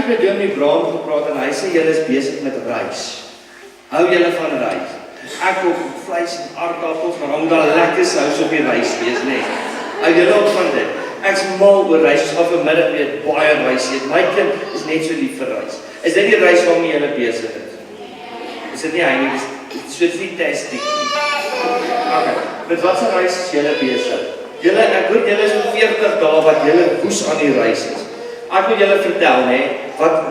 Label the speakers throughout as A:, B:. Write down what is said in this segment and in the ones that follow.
A: het met Ds Braam gepraat en hy sê julle is besig met reis. Hou julle van reis. Ek koop vleis en aardappels, maar dan moet daar lekker sous op die reis wees, nee. Hou julle op van dit. Ek's mal oor reis, ons gaan vanmiddag weer baie reis eet. My kind is net so lief vir reis. Is dit die reis waarmee julle besig is? Is dit nie hy nie, so dit is nie tasty nie. Okay, met wat se reis is julle besig? Ek hoor julle is 40 dae wat julle woes aan die reis is. Ek moet julle vertel,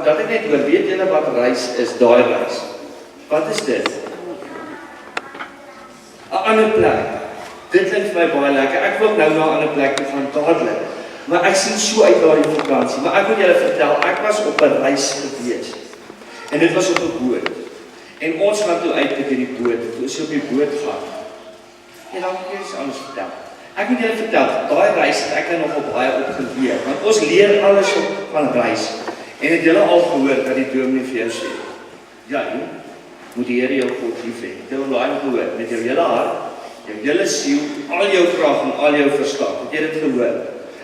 A: dat ek net hoor, weet julle wat reis is, daai reis? Wat is dit? 'n Ander plek. Dit klink vir my baie lekker. Ek wil nou na 'n ander plek toe gaan dadelik. Maar ek sien so uit daardie vakansie. Maar ek moet julle vertel, ek was op 'n reis gewees. En dit was op 'n boot. En ons gaan toe uit met die boot, toe ons op die boot gaan. En dan kan jy iets anders vertel. Ek moet julle vertel, daai reis het ek nogal baie opgeleer, want ons leer alles op van reis. En het julle al gehoor dat die dominee vir jou sê, jy moet die Here jou God lief hê. Het julle al gehoor, met jou hele hart, jou hele siel, al jou krag en al jou verstand. Het jy dit gehoor?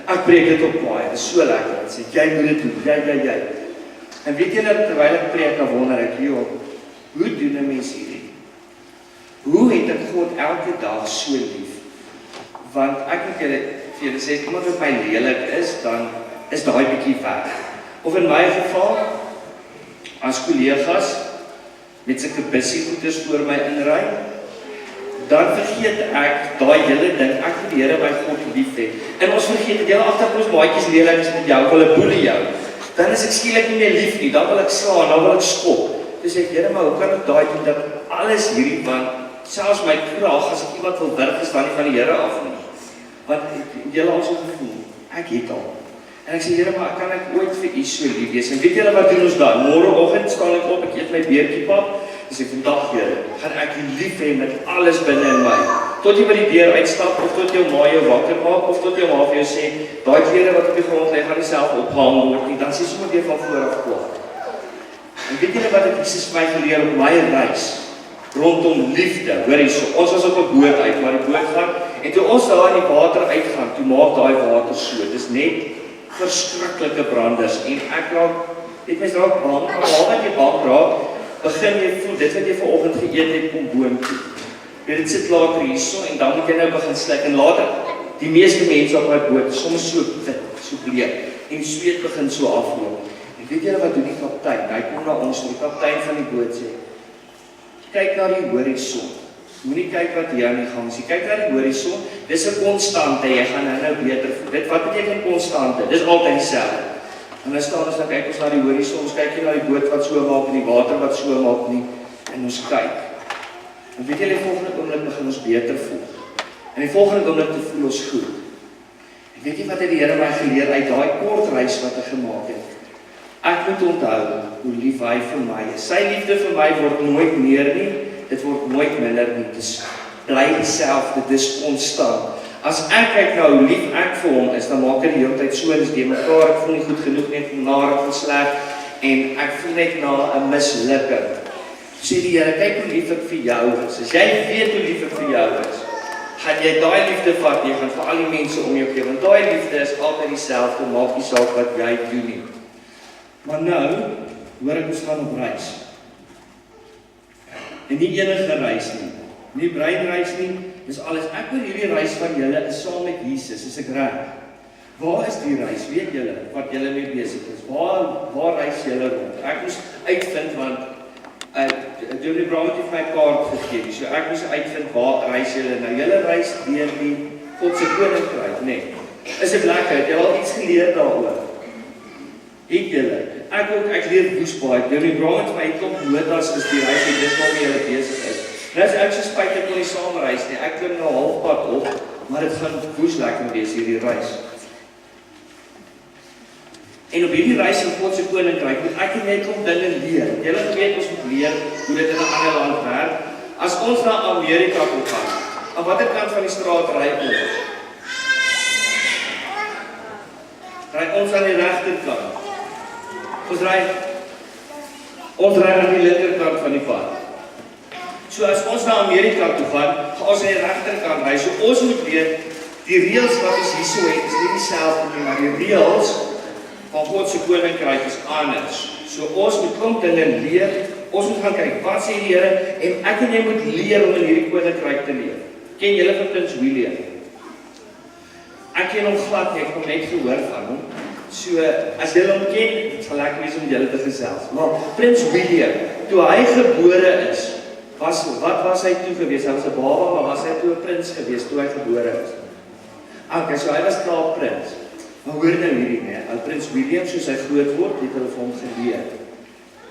A: Ek preek dit op baie, dit is so lekker. Ek sê, jy moet dit doen, jy. En weet julle, terwyl ek preek, dan wonder ek, hoe doen 'n mens hierdie? Hoe het ek God elke dag so lief? Want ek moet vir julle sê, iemand wat my lelik is, dan is daai bietjie weg. Of in my geval, as kollegas, met sulke bussiegoeders voor my inry, dan vergeet ek daai hele ding, ek moet die Here my God lief hê. En ons vergeet dat julle agterkom ons maatjies lelik is met jou, of hulle boelie jou. Dan is ek skielik nie meer lief nie, dan wil ek slaan, dan wil ek skop. Dus ek, Here, maar hoe kan ek daai doen, dat alles hierdie, want selfs my krag, as ek iemand wil werk, is dan nie van die Here af nie. Want julle al so gevoel, ek het al. En ek sê, Here, maar kan ek ooit vir u so lief wees? En weet julle wat doen ons dan? Môreoggend staan ek op, ek eet my beertjiepap, en sê, vandag, Here, gaan ek u lief hê met alles binne in my. Tot jy by die deur uitstap, of tot jou ma jou wakker maak, of tot jou ma vir jou sê, daai klere wat op die grond lê, gaan nie self ophang word nie, dan sê sommer weer van vooraf kwaad. En weet julle wat het Jesus my geleer op my reis? Rondom liefde, hoor hierso, ons was op 'n boot uit, maar die boot gaan, en toe ons daar in die water uitgaan, toe maak daai water so, dis net verskriklike branders, en ek raak, dit mens raak bang, maar wat jy bang raak, begin jy voel, dit wat jy vanoggend geëet het, kom boontoe. Dit sit later hierso, en dan moet jy nou begin slik, en later, die meeste mense op my boot, soms so wit, so bleek, en die sweet begin so afloop. En weet julle wat doen die kaptein? Hy kom na ons, die kaptein van die boot sê, kyk na die horison. Moenie kyk wat hier aan die gang is. Kyk na die horison. Dis 'n konstante. Jy gaan nou beter voel. Dit wat beteken konstante? Dis altyd dieselfde. En dan staan ons dan kyk ons na die horison. Ons kyk nie na die boot wat so maak en die water wat so maak nie. En ons kyk. En weet jy, die volgende oomblik begin ons beter voel. En die volgende oomblik voel ons goed. En weet jy wat het die Here my geleer uit daai kort reis wat ek gemaak het? Ek moet onthou hoe lief hy vir my is. Sy liefde vir my word nooit meer nie, dit word nooit minder nie. Dit bly dieselfde, dit is konstant. As ek kyk na hoe lief ek vir hom is, dan maak ek die hele tyd so eens die mekaar, ek voel nie goed genoeg nie, ek voel naar, ek voel sleg, en ek voel net na 'n mislukking. Sê die Here, kyk hoe lief ek vir jou is. As jy weet hoe lief ek vir jou is, gaan jy daai liefde vat, jy gaan vir al die mense om jou gee, want daai liefde is altyd dieselfde, maak nie saak wat jy doen nie. Maar nou, hoor ek ons gaan op reis. En nie enige reis nie. Nie breinreis nie, dis alles. Ek wil hierdie reis van julle is saam met Jesus, is ek reg? Waar is die reis? Weet julle wat julle mee besig is? Waar reis julle rond? Ek moes uitvind, want Ds Braam het my kaart gegee, so ek moes uitvind waar reis julle. Nou julle reis deur die God se koninkryk, nee. Is dit lekker? Het julle al iets geleer daaroor? Het julle? Ek leer woes baie. Ds Braam het my klomp notas is die reis, en dis waarmee julle besig is. Nou is ek so spyt ek kon nie saam reis nie. Ek klim nou halfpad op, maar dit gaan woes lekker wees hierdie reis. En op hierdie reis in God se koninkryk moet ek net klomp dinge leer. Julle weet ons moet leer hoe dit in 'n ander land werk. As ons na Amerika toe gaan, aan watter kant van die straat ry ons? Ry ons aan die regterkant. Ons ry aan die linkerkant van die pad. So as ons na Amerika toe gaan ons aan die regterkant ry. So ons moet weet, die reëls wat ons hierso het, is nie dieselfde nie, maar die reëls van God se koninkryk is anders. So ons moet klomp dinge leer, ons moet gaan kyk, wat sê die Here, en ek en jy moet leer om in hierdie koninkryk te leef. Ken julle vir Prins William? Ek ken hom glad nie, ek kom net gehoor van hom. So, as julle hom ken, het sal lekker wees om julle te gesels. Maar Prins William, toe hy gebore is, wat was hy toe gewees? Hy was 'n baba, maar was hy toe 'n prins gewees toe hy gebore is? Okay, so hy was klaar prins. Maar hoor nou hierdie nie, Prins William, soos hy groot word, het hulle vir hom geleer.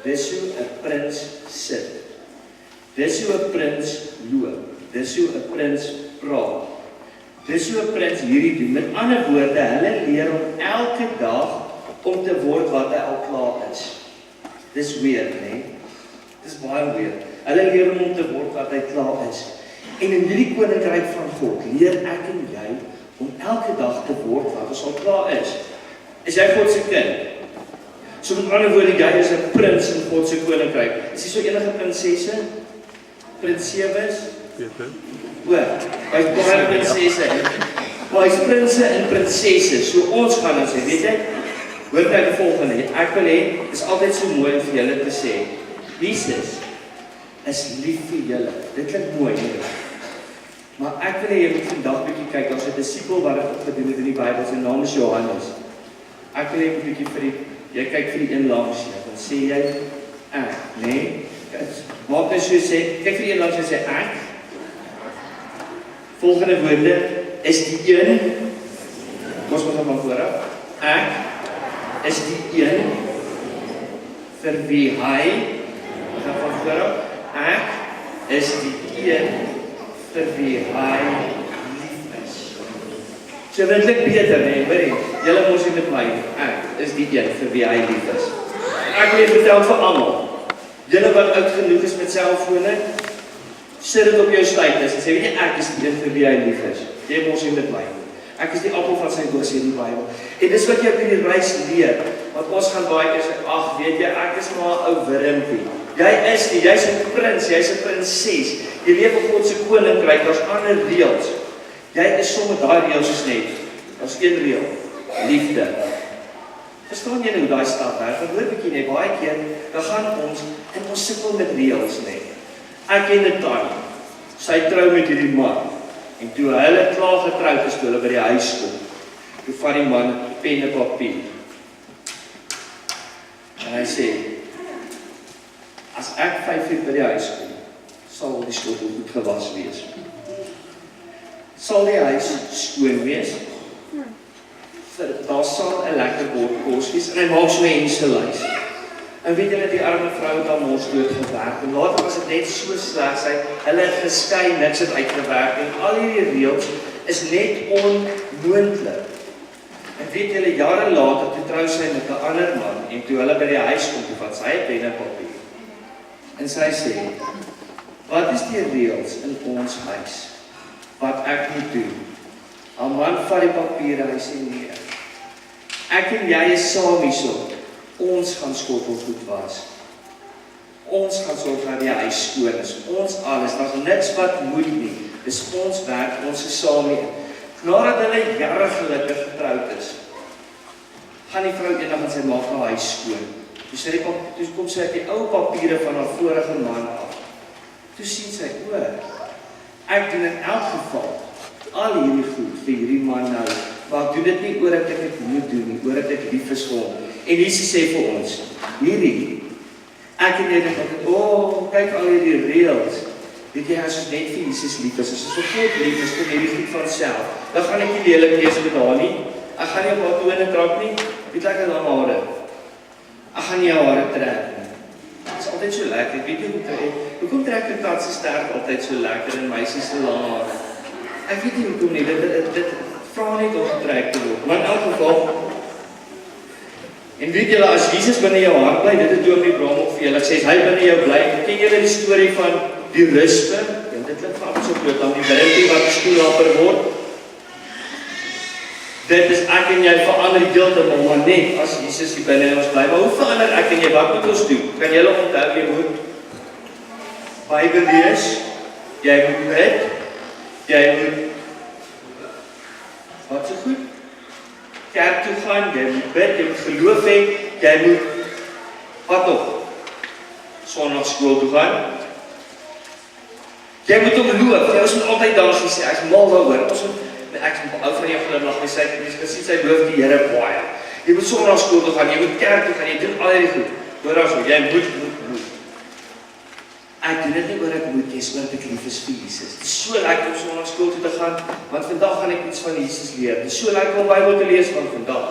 A: Dis hoe 'n prins sit. Dis hoe 'n prins loop. Dis hoe 'n prins praat. Dis hoe 'n prins hierdie doen. Met ander woorde, hulle leer hom elke dag om te word wat hy al klaar is. Dis weird, né? Dis baie weird. Hulle leer hom om te word wat hy klaar is. En in hierdie koninkryk van God leer ek en jy om elke dag te word wat ons al klaar is. Is jy God se kind? So met ander woorde, jy is 'n prins in God se koninkryk. Is jy so enige prinsesse? Prinsewes? Hy's baie prinsesse. Maar hy's prinse en prinsesse. So ons gaan dan sê, weet jy, hoor net die volgende. Ek wil hê, is altyd so mooi om vir julle te sê, Jesus is lief vir julle. Dit klink mooi, nie? Maar ek wil hê jy moet vandag bietjie kyk, daar's 'n disipel wat dit opgedoen het in die Bybel, sy naam is Johannes. Ek wil hê jy moet bietjie jy kyk vir die een langs jou, dan sê jy ek, nee? Maak net so sê, kyk vir die een langs jou, sê ek. Volgende woorde is die een, ons moet van vooraf, ek is die een vir wie hy, gaan van vooraf, ek is die een vir wie hy lief is. So dit klink beter, nee, hoorie, julle mos nie met my, ek is die een vir wie hy lief is. Ek wil vertel vir almal, julle wat oud genoeg is met selfone, sit dit op jou status en sê, weet jy, ek is die een vir wie hy lief is. Jy mos nie met my. Ek is die appel van sy oog, sê die Bybel. En dis wat jy op hierdie reis leer, want ons gaan baie keer sê, ag, weet jy, ek is maar 'n ou wurmpie. Jy is nie, jy's 'n prins, jy's 'n prinses. Jy leef op God se koninkryk, daar's ander reëls. Jy is sommer daai reëls is net. Daar's een reël, liefde. Verstaan jy nou hoe daai stap werk? Ek hoor bietjie net baie keer, dan gaan ons en ons sukkel met reëls net. Ek ken 'n tannie. Sy trou met hierdie man. En toe hulle klaar getroud is, toe hulle by die huis kom, toe vat die man pen en papier. En hy sê, as ek 5 uur by die huis kom, sal die skottel goed gewas wees. Sal die huis skoon wees? Daar sal 'n lekker bord kos wees, en hy maak so 'n henselys. En weet julle, die arme vrou het al mos dood gewerk, en later was dit net so sleg, hulle het geskei, niks het uitgewerk, en al hierdie reëls is net onmoontlik. En weet julle, jare later, toe trou sy met 'n ander man, en toe hulle by die huis kom, toe vat sy 'n pen en papier. En sy sê, wat is die reëls in ons huis, wat ek moet doen? 'n man vat die papier en hy sê, nee, ek en jy is saam hierso. Ons gaan skottelgoed was. Ons gaan sorg dat die huis skoon is. Ons alles, daar's niks wat moet nie. Dis ons werk, ons is saam hier. Nadat hulle jare gelukkig getroud is, gaan die vrou eendag en sy maak haar huis skoon. Toe kom sy uit die ou papiere van haar vorige man af. Toe sien sy, ek doen in elk geval al hierdie goed vir hierdie man nou, maar ek doen dit nie oor dat ek dit moet doen nie, oor dat ek lief is vir hom. En Jesus sê vir ons, hierdie, ek en jy dink, kyk al hierdie reëls, weet jy, as ons net vir Jesus lief is, as ons vir God lief is, kom hierdie goed van self, dan gaan ek nie lelik wees met haar nie, ek gaan nie op haar tone trap nie, weet ek lang hare, ek gaan nie haar hare trek nie, dit is altyd so lekker, weet jy, hoekom trek die katse sterk altyd so lekker en meisies se lang hare? Ek weet nie hoekom nie, dit vra net om getrek te word, maar in elk geval, en weet julle, as Jesus binne jou hart bly, dit het Ds Braam ook vir julle gesê, hy binne jou bly, ken julle die storie van die ruspe? Ja, dit klink van so groot, dan die wurmpie wat skoenlapper word. Dit is ek en jy verander heeltemal, maar net as Jesus hier binne ons bly. Maar hoe verander ek en jy, wat moet ons doen? Kan julle onthou, jy moet Bybel lees, jy moet bid, jy moet, wat so goed? kerk toe gaan, jy moet bid, jy moet geloof hê, jy moet, wat nog? Sondagskool toe gaan. Jy moet hom loof, jy moet altyd dankie sê, ek is mal daaroor, ek is ou van jou glimlag, jy sien sy loof die Here baie. Jy moet sondagskool toe gaan, jy moet kerk toe gaan, jy doen al die goed. Hoor as jy moet. Ek doen dit nie oor ek moet, jy is oor ek lief is vir Jesus. Het is so lekker om sondagskool toe te gaan, want vandag gaan ek iets van Jesus leer. Het is so lekker om Bybel te lees van vandag.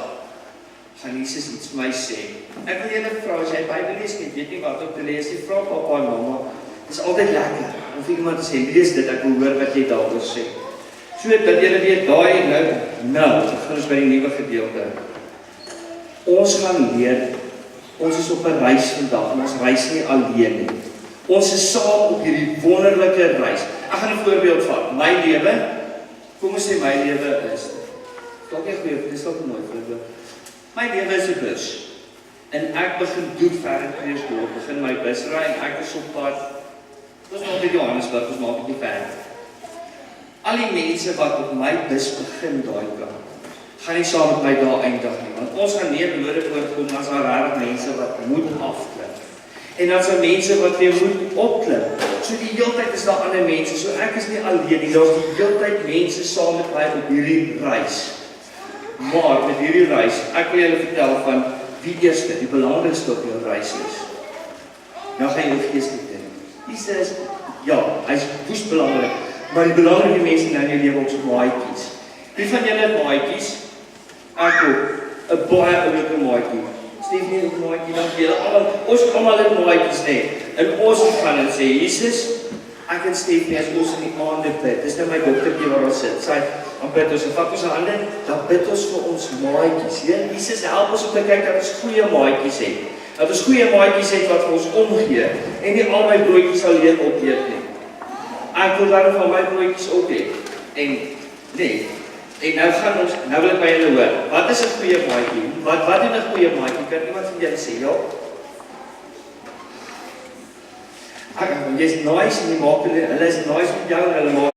A: Gaan Jesus iets vir my sê. Ek wil julle vra, as jy Bybel lees, ek weet nie wat om te lees, jy vra papa en mama, het is altyd lekker om vir iemand te sê, lees dit, ek wil hoor wat jy daar wil sê. So dat julle weet, nou, ek gaan ons by die nuwe gedeelte. Ons gaan leer, ons is op 'n reis vandag, en ons reis nie alleen nie. Ons is saam op hierdie wonderlike reis. Ek gaan 'n voorbeeld vat. My lewe, kom ons sê my lewe is, dalk nie goeie, dit is dalk mooi voorbeeld. My lewe is 'n bus. En ek begin doen ver in Kreersdorp, begin my bus ry en ek is op pad. Ons maak dit Johannesburg, ons maak dit nie ver. Al die mense wat op my bus begin daai kant, gaan nie saam met my daar eindig nie, want ons gaan nie nodig voorkom as daar regtig mense wat moet afklim. En dan zijn mense wat weer moet opklim. So die hele tyd is daar ander mense, so ek is nie alleen nie, daar's die hele tyd mense saam met my op hierdie reis. Maar met hierdie reis, ek wil julle vertel van wie eerste, die belangrikste op jou reis is. Nou gaan jy geestelik dink. Jesus, ja, hy is woes belangrik, maar die belangrike mense in jou lewe ons maatjies. Wie van julle het maatjies? Ek ook, 'n baie oulike maatjie. Stef nie op maatjie, dan julle almal, ons almal het maatjies nie. En ons gaan en sê, Jesus, ek en Stef nie as ons in die aande bid. Dis nou my dogtertjie waar ons sit. Sy, dan bid ons, en vat ons hande, dan bid ons vir ons maatjies. Heer, Jesus, help ons om te kyk dat ons goeie maatjies het. Dat ons goeie maatjies het wat vir ons omgee, en nie al my broodjies alleen opeet nie. Ek wil daarom van my broodjies opeet. En, nee, en nou wil ek by julle hoor, wat is 'n goeie maatjie? Wat doen 'n goeie maatjie? Kan iemand van julle sê, ja? Jy's nice en jy maak hulle is nice met jou en hulle maak